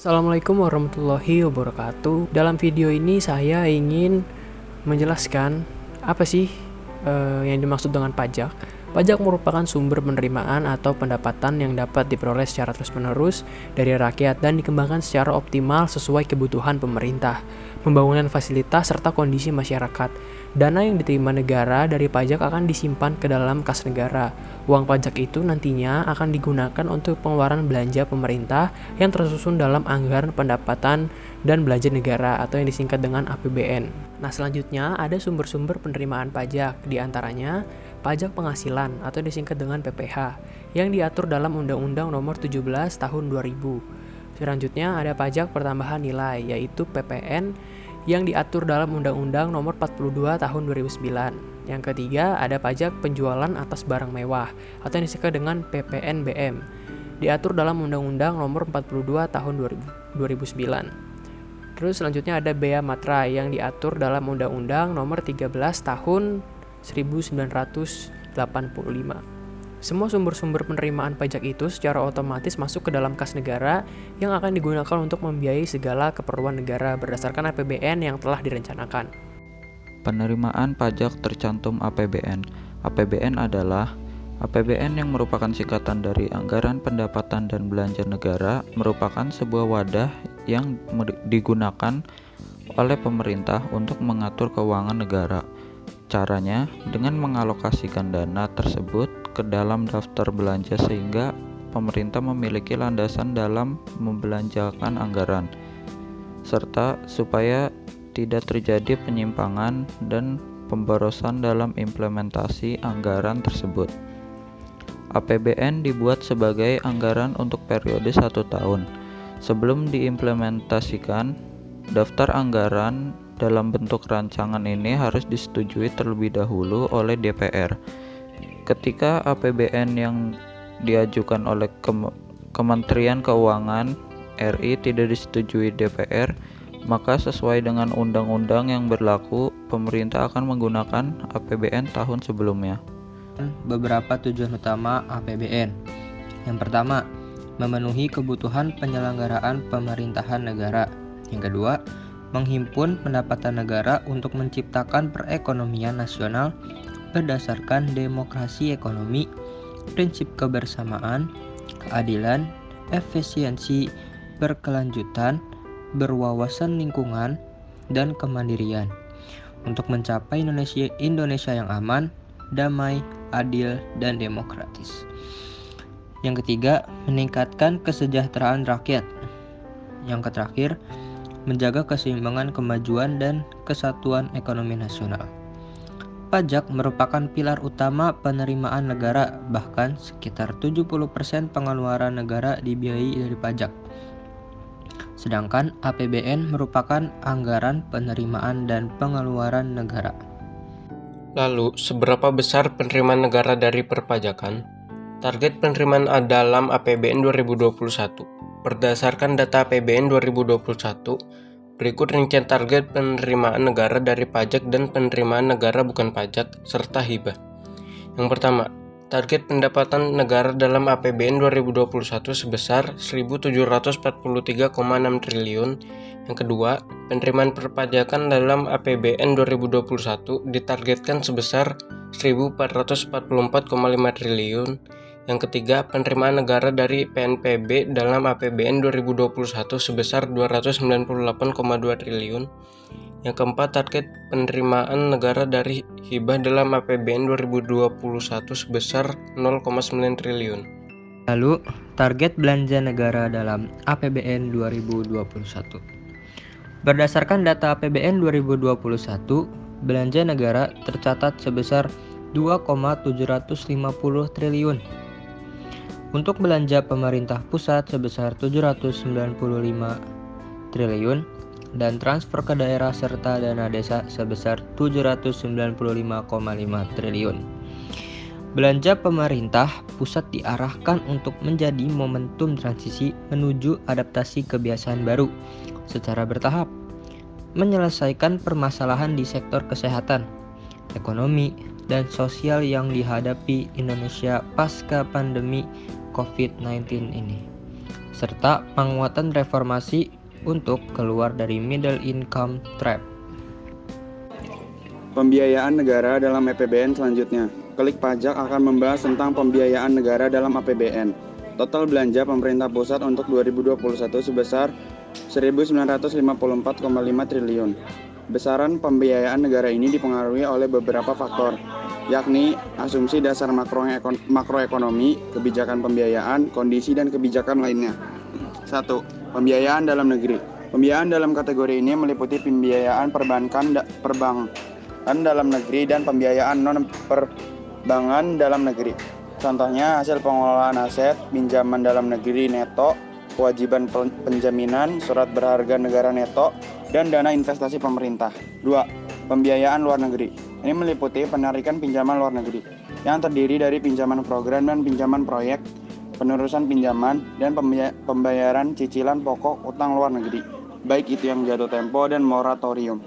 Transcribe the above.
Assalamualaikum warahmatullahi wabarakatuh. Dalam video ini saya ingin menjelaskan apa sih yang dimaksud dengan pajak. Pajak merupakan sumber penerimaan atau pendapatan yang dapat diperoleh secara terus-menerus dari rakyat dan dikembangkan secara optimal sesuai kebutuhan pemerintah, pembangunan fasilitas, serta kondisi masyarakat. Dana yang diterima negara dari pajak akan disimpan ke dalam kas negara. Uang pajak itu nantinya akan digunakan untuk pengeluaran belanja pemerintah yang tersusun dalam anggaran pendapatan dan belanja negara atau yang disingkat dengan APBN. Nah, selanjutnya ada sumber-sumber penerimaan pajak, diantaranya pajak penghasilan atau disingkat dengan PPh yang diatur dalam Undang-Undang Nomor 17 Tahun 2000. Selanjutnya ada pajak pertambahan nilai yaitu PPN yang diatur dalam Undang-Undang Nomor 42 Tahun 2009. Yang ketiga ada pajak penjualan atas barang mewah atau yang disingkat dengan PPNBM, diatur dalam Undang-Undang Nomor 42 Tahun 2009. Terus selanjutnya ada bea matra yang diatur dalam Undang-Undang Nomor 13 Tahun 1985. Semua sumber-sumber penerimaan pajak itu secara otomatis masuk ke dalam kas negara yang akan digunakan untuk membiayai segala keperluan negara berdasarkan APBN yang telah direncanakan. Penerimaan pajak tercantum APBN. APBN adalah APBN yang merupakan singkatan dari Anggaran Pendapatan dan Belanja Negara, merupakan sebuah wadah yang digunakan oleh pemerintah untuk mengatur keuangan negara. Caranya dengan mengalokasikan dana tersebut ke dalam daftar belanja sehingga pemerintah memiliki landasan dalam membelanjakan anggaran, serta supaya tidak terjadi penyimpangan dan pemborosan dalam implementasi anggaran tersebut. APBN dibuat sebagai anggaran untuk periode 1 tahun. Sebelum diimplementasikan, daftar anggaran dalam bentuk rancangan ini harus disetujui terlebih dahulu oleh DPR. Ketika APBN yang diajukan oleh Kementerian Keuangan RI tidak disetujui DPR, maka sesuai dengan undang-undang yang berlaku, pemerintah akan menggunakan APBN tahun sebelumnya. Beberapa tujuan utama APBN. Yang pertama, memenuhi kebutuhan penyelenggaraan pemerintahan negara. Yang kedua, menghimpun pendapatan negara untuk menciptakan perekonomian nasional berdasarkan demokrasi ekonomi, prinsip kebersamaan, keadilan, efisiensi, berkelanjutan, berwawasan lingkungan, dan kemandirian untuk mencapai Indonesia yang aman, damai, adil, dan demokratis. Yang ketiga, meningkatkan kesejahteraan rakyat. Yang terakhir, menjaga keseimbangan kemajuan dan kesatuan ekonomi nasional. Pajak merupakan pilar utama penerimaan negara, bahkan sekitar 70% pengeluaran negara dibiayai dari pajak. Sedangkan APBN merupakan anggaran penerimaan dan pengeluaran negara. Lalu, seberapa besar penerimaan negara dari perpajakan? Target penerimaan dalam APBN 2021. Berdasarkan data APBN 2021, berikut rincian target penerimaan negara dari pajak dan penerimaan negara bukan pajak, serta hibah. Yang pertama, target pendapatan negara dalam APBN 2021 sebesar 1.743,6 triliun. Yang kedua, penerimaan perpajakan dalam APBN 2021 ditargetkan sebesar 1.444,5 triliun. Yang ketiga, penerimaan negara dari PNPB dalam APBN 2021 sebesar 298,2 triliun. Yang keempat, target penerimaan negara dari hibah dalam APBN 2021 sebesar 0,9 triliun. Lalu, target belanja negara dalam APBN 2021. Berdasarkan data APBN 2021, belanja negara tercatat sebesar 2,750 triliun. Untuk belanja pemerintah pusat sebesar 795 triliun dan transfer ke daerah serta dana desa sebesar 795,5 triliun. Belanja pemerintah pusat diarahkan untuk menjadi momentum transisi menuju adaptasi kebiasaan baru secara bertahap, menyelesaikan permasalahan di sektor kesehatan, ekonomi, dan sosial yang dihadapi Indonesia pasca pandemi COVID-19 ini. serta penguatan reformasi untuk keluar dari middle income trap. Pembiayaan negara dalam APBN selanjutnya. Klik pajak akan membahas tentang pembiayaan negara dalam APBN. Total belanja pemerintah pusat untuk 2021 sebesar 1.954,5 triliun. Besaran pembiayaan negara ini dipengaruhi oleh beberapa faktor, yakni asumsi dasar makroekonomi, kebijakan pembiayaan, kondisi dan kebijakan lainnya. 1. Pembiayaan dalam negeri. Pembiayaan dalam kategori ini meliputi pembiayaan perbankan dalam negeri dan pembiayaan non-perbankan dalam negeri. Contohnya hasil pengelolaan aset, pinjaman dalam negeri neto, kewajiban penjaminan, surat berharga negara neto, dan dana investasi pemerintah. 2. Pembiayaan luar negeri. Ini meliputi penarikan pinjaman luar negeri yang terdiri dari pinjaman program dan pinjaman proyek, penerusan pinjaman, dan pembayaran cicilan pokok utang luar negeri, baik itu yang jatuh tempo dan moratorium.